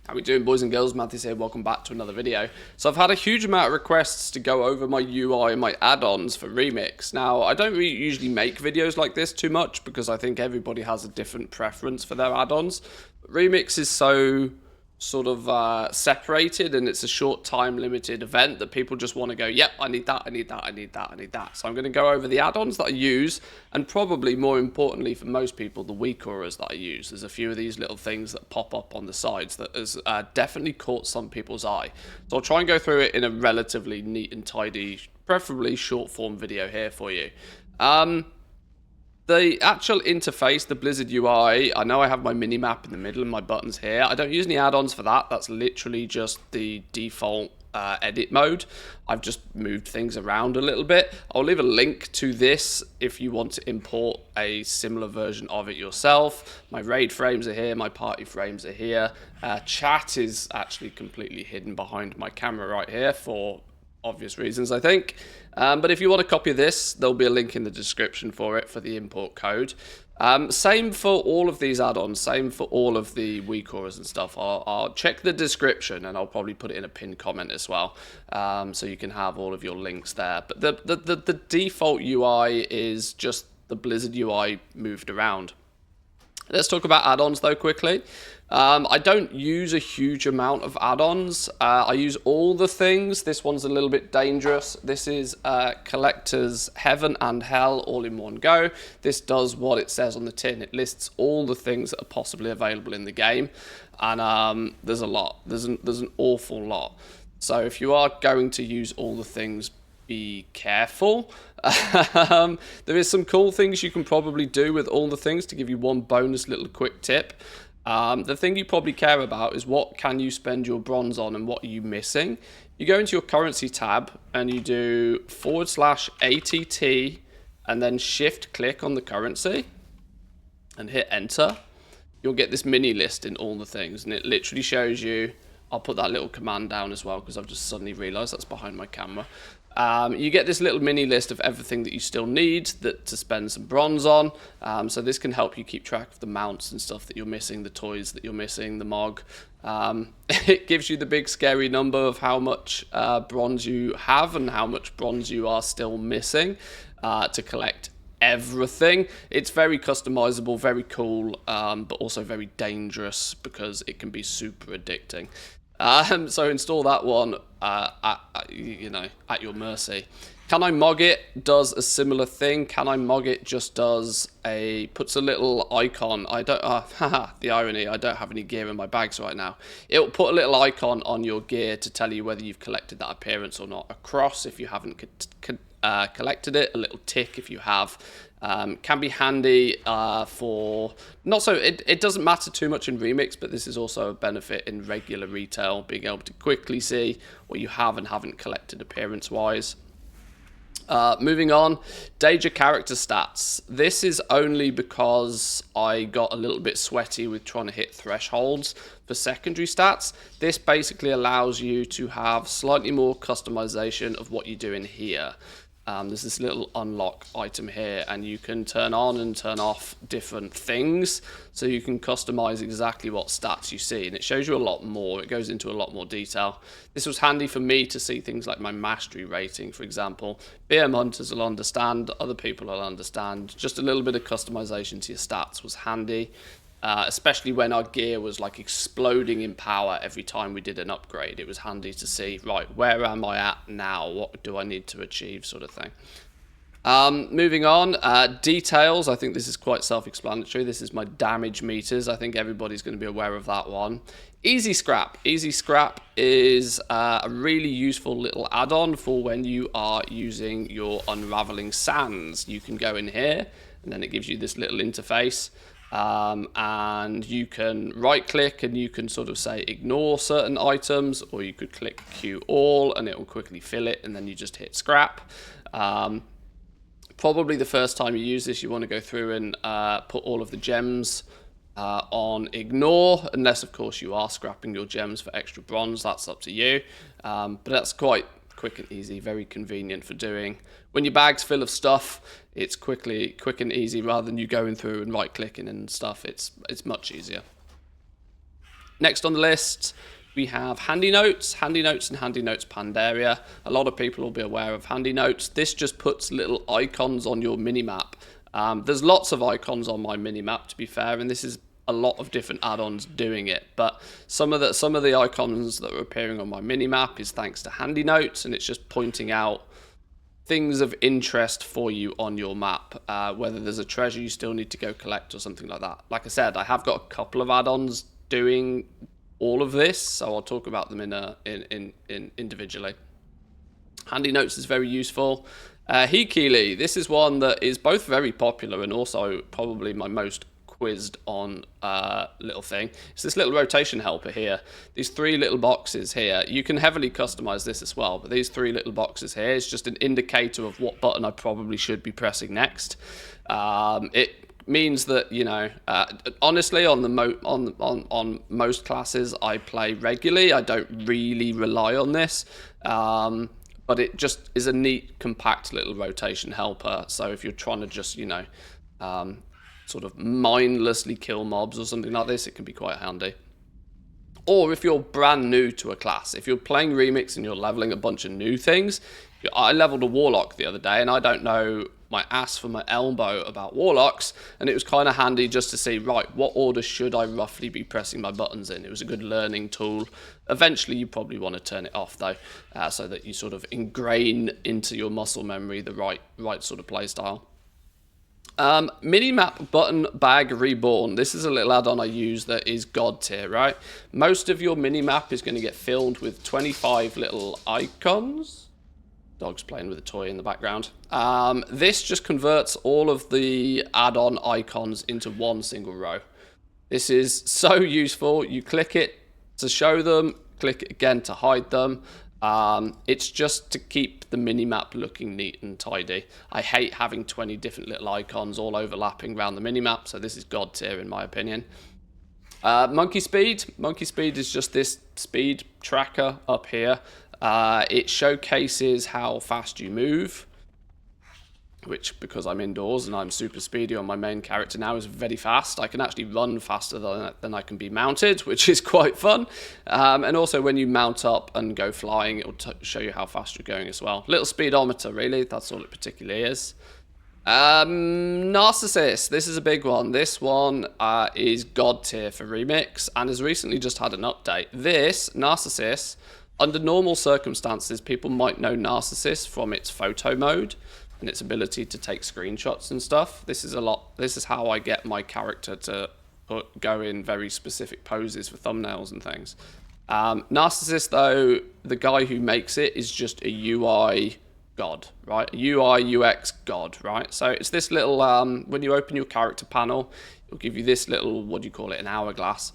How we doing, boys and girls? Manthieus here, welcome back to another video. So I've had a huge amount of requests to go over my UI and my add-ons for Remix. Now, I don't really usually make videos like this too much because I think everybody has a different preference for their add-ons. Remix is so sort of separated, and it's a short time limited event that people just want to go, yep, I need that, I need that, I need that, I need that. So I'm going to go over the add-ons that I use, and probably more importantly for most people, the WeakAuras that I use. There's a few of these little things that pop up on the sides that has definitely caught some people's eye. So I'll try and go through it in a relatively neat and tidy, preferably short form video here for you. The actual interface, the Blizzard UI, I know I have my mini-map in the middle and my buttons here. I don't use any add-ons for that. That's literally just the default edit mode. I've just moved things around a little bit. I'll leave a link to this if you want to import a similar version of it yourself. My raid frames are here. My party frames are here. Chat is actually completely hidden behind my camera right here for obvious reasons, I think. But if you want a copy of this, there'll be a link in the description for it for the import code. Same for all of these add-ons, same for all of the WeakAuras and stuff. I'll check the description and I'll probably put it in a pinned comment as well, so you can have all of your links there. But the default UI is just the Blizzard UI moved around. Let's talk about add-ons though quickly. I don't use a huge amount of add-ons. I use all the things. This one's a little bit dangerous. This is Collector's Heaven and Hell all in one go. This does what it says on the tin. It lists all the things that are possibly available in the game. And there's a lot. There's an awful lot. So if you are going to use all the things, be careful. There is some cool things you can probably do with all the things. To give you one bonus little quick tip, the thing you probably care about is what can you spend your bronze on and what are you missing. You go into your currency tab and you do /ATT and then shift click on the currency and hit enter. You'll get this mini list in all the things, and it literally shows you. I'll put that little command down as well because I've just suddenly realized that's behind my camera. You get this little mini list of everything that you still need to spend some bronze on. So this can help you keep track of the mounts and stuff that you're missing, the toys that you're missing, the mog. It gives you the big scary number of how much bronze you have and how much bronze you are still missing to collect everything. It's very customizable, very cool, but also very dangerous because it can be super addicting. So install that one at your mercy. Can I mog it? Does a similar thing. Can I mog it? Just puts a little icon. I don't, the irony, I don't have any gear in my bags right now. It'll put a little icon on your gear to tell you whether you've collected that appearance or not. A cross if you haven't collected it, a little tick if you have. Can be handy for not so it doesn't matter too much in Remix, but this is also a benefit in regular retail, being able to quickly see what you have and haven't collected appearance wise. Moving on, Danger character stats. This is only because I got a little bit sweaty with trying to hit thresholds for secondary stats. This basically allows you to have slightly more customization of what you do in here. There's this little unlock item here, and you can turn on and turn off different things, so you can customize exactly what stats you see, and it shows you a lot more. It goes into a lot more detail. This was handy for me to see things like my mastery rating, for example. BM hunters will understand, other people will understand. Just a little bit of customization to your stats was handy. Especially when our gear was like exploding in power every time we did an upgrade. It was handy to see, right, where am I at now? What do I need to achieve, sort of thing. Moving on, details. I think this is quite self-explanatory. This is my damage meters. I think everybody's going to be aware of that one. Easy Scrap. Easy Scrap is a really useful little add-on for when you are using your unraveling sands. You can go in here, and then it gives you this little interface. And you can right click and you can sort of say ignore certain items, or you could click queue all and it will quickly fill it, and then you just hit scrap. Probably the first time you use this, you want to go through and put all of the gems on ignore, unless of course you are scrapping your gems for extra bronze. That's up to you, but that's quite quick and easy, very convenient for doing. When your bag's full of stuff, it's quick and easy rather than you going through and right clicking and stuff. It's much easier. Next on the list, we have Handy Notes. Handy Notes and Handy Notes Pandaria. A lot of people will be aware of Handy Notes. This just puts little icons on your minimap. There's lots of icons on my minimap, to be fair, and this is a lot of different add-ons doing it. But some of the icons that are appearing on my minimap is thanks to Handy Notes, and it's just pointing out things of interest for you on your map, whether there's a treasure you still need to go collect or something like that. Like I said, I have got a couple of add-ons doing all of this, so I'll talk about them in individually. Handy Notes is very useful. Hikili, this is one that is both very popular and also probably my most quizzed on little thing. It's this little rotation helper here. These 3 little boxes here, you can heavily customize this as well, but these 3 little boxes here is just an indicator of what button I probably should be pressing next. It means that, you know, honestly, on most classes I play regularly. I don't really rely on this, but it just is a neat, compact little rotation helper. So if you're trying to just, you know, sort of mindlessly kill mobs or something like this, it can be quite handy. Or if you're brand new to a class, if you're playing Remix and you're leveling a bunch of new things. I leveled a Warlock the other day, and I don't know my ass from my elbow about Warlocks, and it was kind of handy just to see, right, what order should I roughly be pressing my buttons in. It was a good learning tool. Eventually, you probably want to turn it off, though, so that you sort of ingrain into your muscle memory the right sort of play style. Minimap Button Bag Reborn. This is a little add-on I use that is God tier, right? Most of your minimap is going to get filled with 25 little icons. Dog's playing with a toy in the background. This just converts all of the add-on icons into one single row. This is so useful. You click it to show them, click it again to hide them. It's just to keep the minimap looking neat and tidy. I hate having 20 different little icons all overlapping around the minimap, so this is God tier in my opinion. Monkey Speed. Monkey Speed is just this speed tracker up here. It showcases how fast you move, which, because I'm indoors and I'm super speedy on my main character now, is very fast. I can actually run faster than I can be mounted, which is quite fun. And also when you mount up and go flying, it will show you how fast you're going as well. Little speedometer, really. That's all it particularly is. Narcissus. This is a big one. This one is God tier for Remix and has recently just had an update. This, Narcissus, under normal circumstances, people might know Narcissus from its photo mode and its ability to take screenshots and stuff. This is how I get my character to go in very specific poses for thumbnails and things. Narcissus, though, the guy who makes it is just a UI god, right? A UI UX god, right? So it's this little, when you open your character panel, it'll give you this little, what do you call it, an hourglass.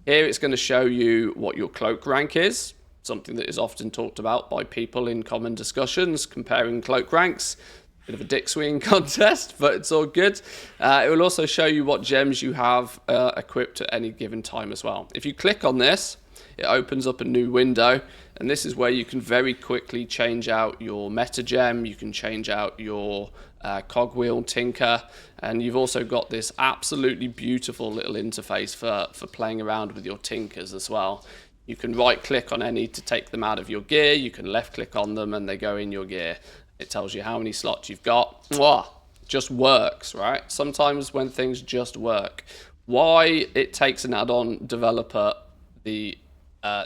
Here it's going to show you what your cloak rank is. Something that is often talked about by people in common discussions, comparing cloak ranks. Bit of a dick swinging contest, but it's all good. It will also show you what gems you have equipped at any given time as well. If you click on this, it opens up a new window, and this is where you can very quickly change out your meta gem. You can change out your cogwheel tinker, and you've also got this absolutely beautiful little interface for playing around with your tinkers as well. You can right click on any to take them out of your gear. You can left click on them and they go in your gear. It tells you how many slots you've got. Mwah! Just works, right? Sometimes when things just work. Why it takes an add-on developer the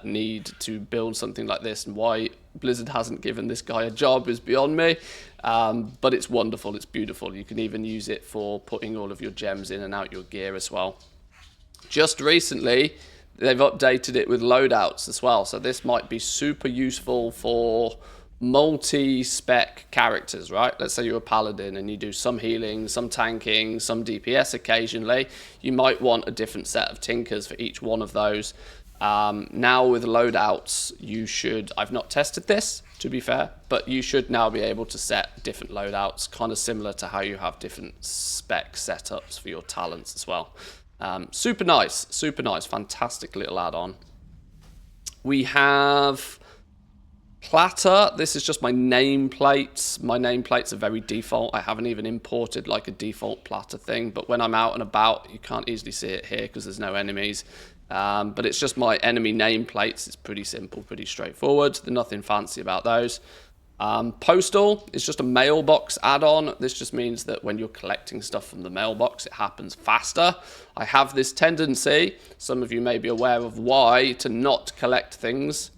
need to build something like this and why Blizzard hasn't given this guy a job is beyond me. But it's wonderful. It's beautiful. You can even use it for putting all of your gems in and out your gear as well. Just recently, they've updated it with loadouts as well. So this might be super useful for multi-spec characters, right? Let's say you're a paladin and you do some healing, some tanking, some DPS occasionally. You might want a different set of tinkers for each one of those. Now with loadouts, you should, I've not tested this to be fair, but you should now be able to set different loadouts, kind of similar to how you have different spec setups for your talents as well. Super nice, fantastic little add-on. We have Platter. This is just my nameplates. My nameplates are very default. I haven't even imported like a default Platter thing, but when I'm out and about, you can't easily see it here because there's no enemies. But it's just my enemy nameplates. It's pretty simple, pretty straightforward. There's nothing fancy about those. Postal is just a mailbox add-on. This just means that when you're collecting stuff from the mailbox, it happens faster. I have this tendency, some of you may be aware of why, to not collect things,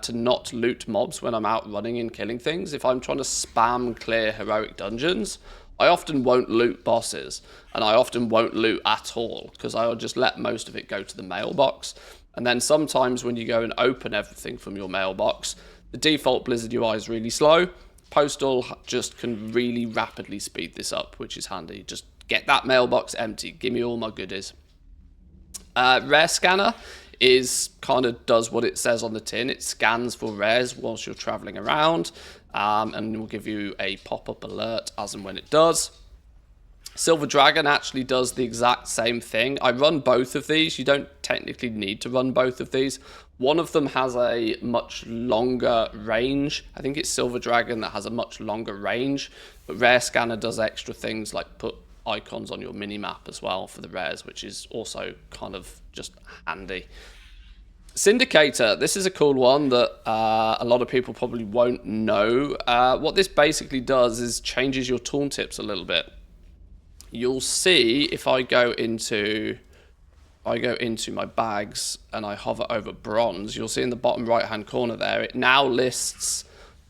to not loot mobs when I'm out running and killing things. If I'm trying to spam clear heroic dungeons, I often won't loot bosses, and I often won't loot at all, because I'll just let most of it go to the mailbox. And then sometimes when you go and open everything from your mailbox, the default Blizzard UI is really slow. Postal just can really rapidly speed this up, which is handy. Just get that mailbox empty. Give me all my goodies. Rare Scanner is kind of does what it says on the tin. It scans for rares whilst you're traveling around, and will give you a pop-up alert as and when it does. Silver Dragon actually does the exact same thing. I run both of these. You don't technically need to run both of these. One of them has a much longer range. I think it's Silver Dragon that has a much longer range, but Rare Scanner does extra things like put icons on your mini-map as well for the rares, which is also kind of just handy. Syndicator, this is a cool one that a lot of people probably won't know. What this basically does is changes your tooltips a little bit. You'll see if I go into my bags and I hover over bronze, you'll see in the bottom right hand corner there, it now lists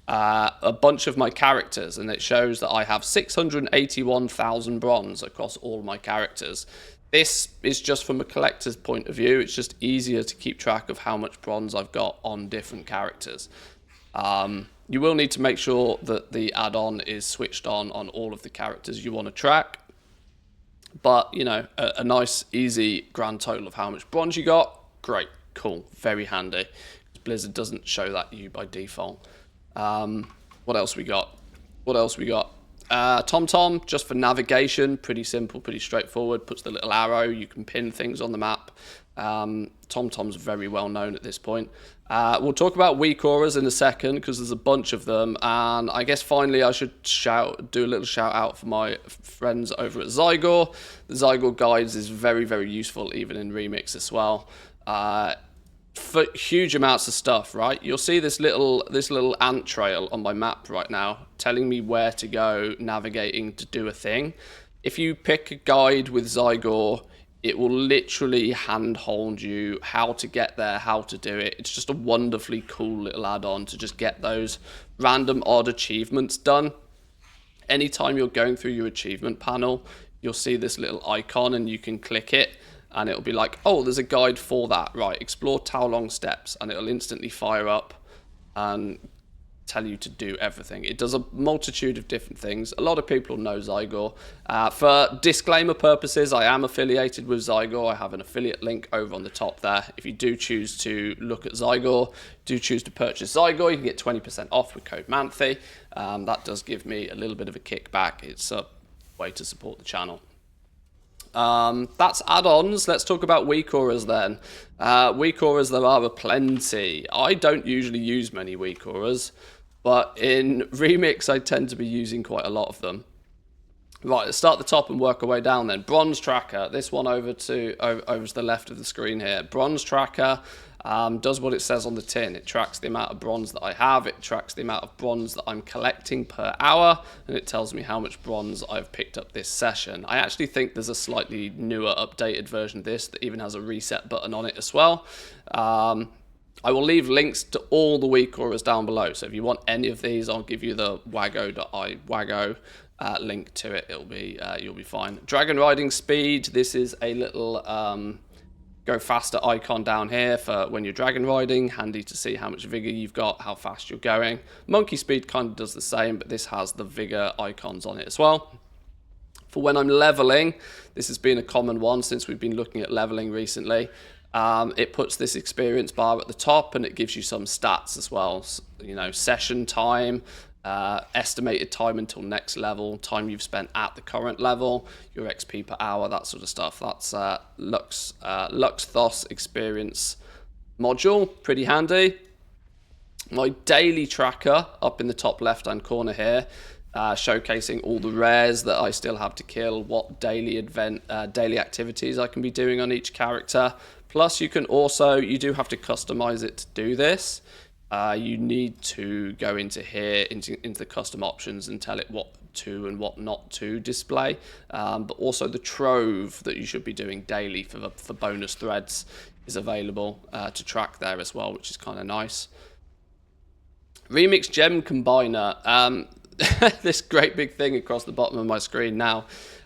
a bunch of my characters, and it shows that I have 681,000 bronze across all my characters. This is just from a collector's point of view. It's just easier to keep track of how much bronze I've got on different characters. You will need to make sure that the add-on is switched on all of the characters you want to track. But, you know, a nice, easy grand total of how much bronze you got. Great, cool, very handy. Blizzard doesn't show that to you by default. What else we got? TomTom, just for navigation. Pretty simple, pretty straightforward. Puts the little arrow. You can pin things on the map. TomTom's very well known at this point. We'll talk about WeakAuras in a second, because there's a bunch of them. And I guess finally I should do a little shout out for my friends over at Zygor. The Zygor guides is very, very useful, even in Remix as well. For huge amounts of stuff, right? You'll see this little ant trail on my map right now, telling me where to go, navigating to do a thing. If you pick a guide with Zygor, it will literally handhold you how to get there, how to do it. It's just a wonderfully cool little add-on to just get those random odd achievements done. Anytime you're going through your achievement panel, you'll see this little icon and you can click it, and it'll be like, oh, there's a guide for that. Right, explore Taolong Steps, and it'll instantly fire up and tell you to do everything. It does a multitude of different things. A lot of people know Zygor. For disclaimer purposes, I am affiliated with Zygor. I have an affiliate link over on the top there. If you do choose to look at Zygor, do choose to purchase Zygor, you can get 20% off with code MANTHI. That does give me a little bit of a kickback. It's a way to support the channel. That's add-ons. Let's talk about WeakAuras then. WeakAuras, there are plenty. I don't usually use many WeakAuras, but in Remix I tend to be using quite a lot of them. Right, let's start at the top and work our way down then. Bronze Tracker, this one over to the left of the screen here. Bronze Tracker does what it says on the tin. It tracks the amount of bronze that I have, it tracks the amount of bronze that I'm collecting per hour, and it tells me how much bronze I've picked up this session. I actually think there's a slightly newer, updated version of this that even has a reset button on it as well. I will leave links to all the WeakAuras down below, so if you want any of these, I'll give you the wago link to it. It'll be you'll be fine. Dragon riding speed, this is a little go faster icon down here for when you're dragon riding. Handy to see how much vigor you've got, how fast you're going. Monkey speed kind of does the same, but this has the vigor icons on it as well. For when I'm leveling, this has been a common one since we've been looking at leveling recently. It puts this experience bar at the top, and it gives you some stats as well. You know, session time, estimated time until next level, time you've spent at the current level, your XP per hour, that sort of stuff. That's Lux Thos experience module, pretty handy. My daily tracker up in the top left hand corner here, showcasing all the rares that I still have to kill, what daily activities I can be doing on each character. Plus, you do have to customize it to do this. You need to go into here, into the custom options, and tell it what to and what not to display. But also the trove that you should be doing daily for bonus threads is available to track there as well, which is kind of nice. Remix Gem Combiner. This great big thing across the bottom of my screen now.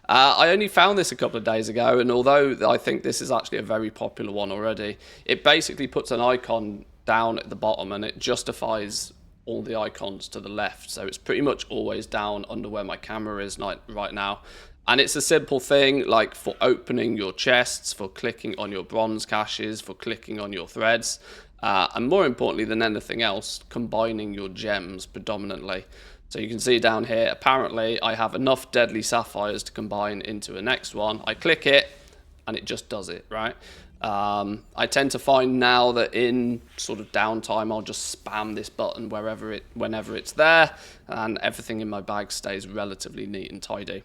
I only found this a couple of days ago, and although I think this is actually a very popular one already, it basically puts an icon down at the bottom and it justifies all the icons to the left. So it's pretty much always down under where my camera is right now. And it's a simple thing, like for opening your chests, for clicking on your bronze caches, for clicking on your threads, and more importantly than anything else, combining your gems predominantly. So you can see down here, apparently I have enough deadly sapphires to combine into a next one. I click it and it just does it, right? I tend to find now that in sort of downtime, I'll just spam this button whenever it's there, and everything in my bag stays relatively neat and tidy.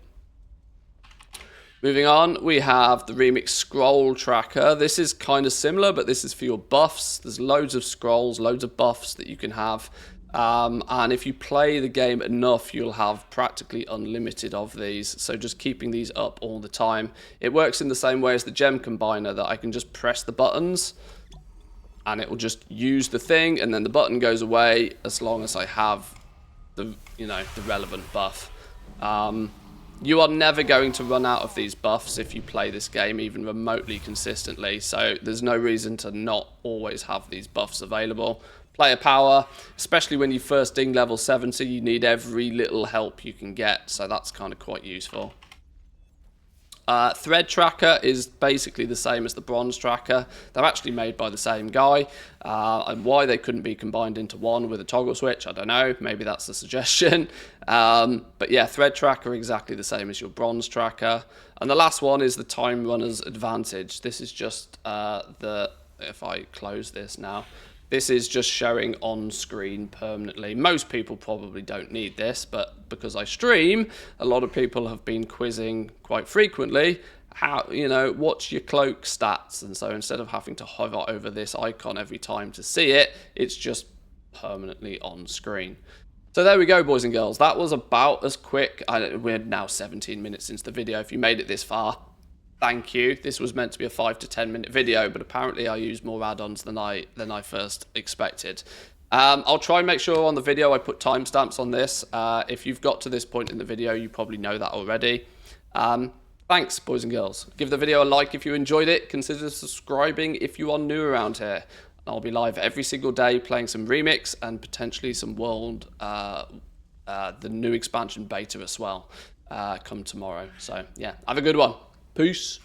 Moving on, we have the Remix Scroll Tracker. This is kind of similar, but this is for your buffs. There's loads of scrolls, loads of buffs that you can have. And if you play the game enough, you'll have practically unlimited of these. So just keeping these up all the time. It works in the same way as the Gem Combiner, that I can just press the buttons and it will just use the thing, and then the button goes away as long as I have the relevant buff. You are never going to run out of these buffs if you play this game even remotely consistently, so there's no reason to not always have these buffs available. Player power, especially when you first ding level 70, you need every little help you can get, so that's kind of quite useful. Thread Tracker is basically the same as the Bronze Tracker. They're actually made by the same guy, and why they couldn't be combined into one with a toggle switch, I don't know. Maybe that's the suggestion. But yeah, Thread Tracker exactly the same as your Bronze Tracker. And the last one is the Time Runner's Advantage. This is just if I close this now, this is just showing on screen permanently. Most people probably don't need this, but because I stream, a lot of people have been quizzing quite frequently what's your cloak stats? And so instead of having to hover over this icon every time to see it, it's just permanently on screen. So there we go, boys and girls. That was about as quick. We're now 17 minutes into the video. If you made it this far, thank you. This was meant to be a 5 to 10 minute video, but apparently I used more add-ons than I first expected. I'll try and make sure on the video I put timestamps on this. If you've got to this point in the video, you probably know that already. Thanks, boys and girls. Give the video a like if you enjoyed it. Consider subscribing if you are new around here. I'll be live every single day playing some Remix and potentially some World, the new expansion beta as well, come tomorrow. So yeah, have a good one. Peace.